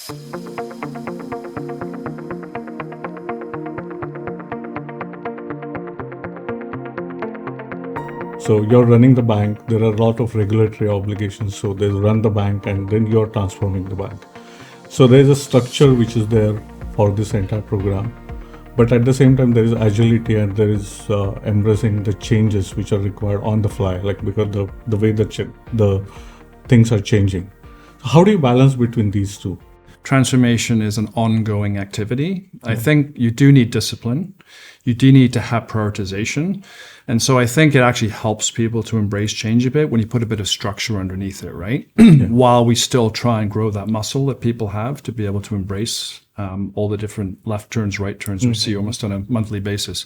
So you're running the bank, there are a lot of regulatory obligations. So there's run the bank and then you're transforming the bank. So there's a structure which is there for this entire program. But at the same time, there is agility and there is embracing the changes which are required on the fly, like because the way the things are changing. So how do you balance between these two? Transformation is an ongoing activity. I think you do need discipline. You do need to have prioritization. And so I think it actually helps people to embrace change a bit when you put a bit of structure underneath it, right? While we still try and grow that muscle that people have to be able to embrace all the different left turns, right turns we see almost on a monthly basis.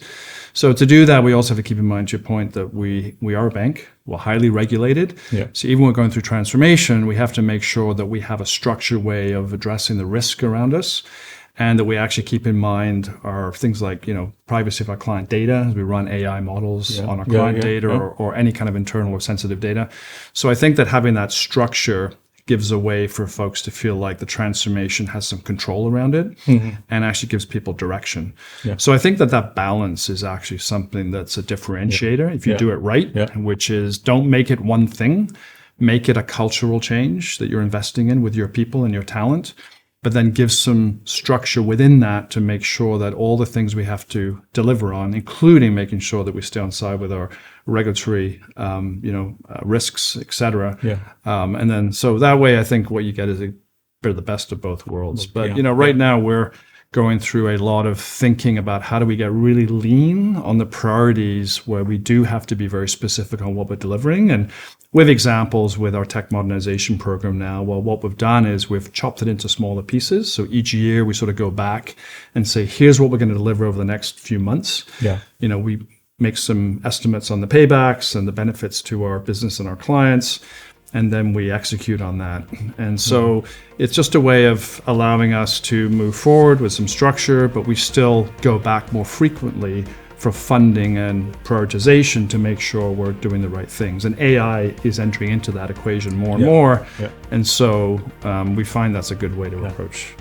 So to do that, we also have to keep in mind, to your point, that we are a bank. We're highly regulated. So even when we're going through transformation, we have to make sure that we have a structured way of addressing the risk around us, and that we actually keep in mind our things like, privacy of our client data as we run AI models on our client data or any kind of internal or sensitive data. So I think that having that structure gives a way for folks to feel like the transformation has some control around it and actually gives people direction. So I think that balance is actually something that's a differentiator if you do it right, which is don't make it one thing, make it a cultural change that you're investing in with your people and your talent, but then give some structure within that to make sure that all the things we have to deliver on, including making sure that we stay on side with our regulatory, risks, et cetera. And then, so that way, I think what you get is a bit of the best of both worlds. But, right now we're going through a lot of thinking about how do we get really lean on the priorities where we do have to be very specific on what we're delivering. And with examples with our tech modernization program now, well, what we've done is we've chopped it into smaller pieces. So each year we sort of go back and say, here's what we're going to deliver over the next few months. We make some estimates on the paybacks and the benefits to our business and our clients, and then we execute on that. And so it's just a way of allowing us to move forward with some structure, but we still go back more frequently for funding and prioritization to make sure we're doing the right things. And AI is entering into that equation more and more. And so we find that's a good way to approach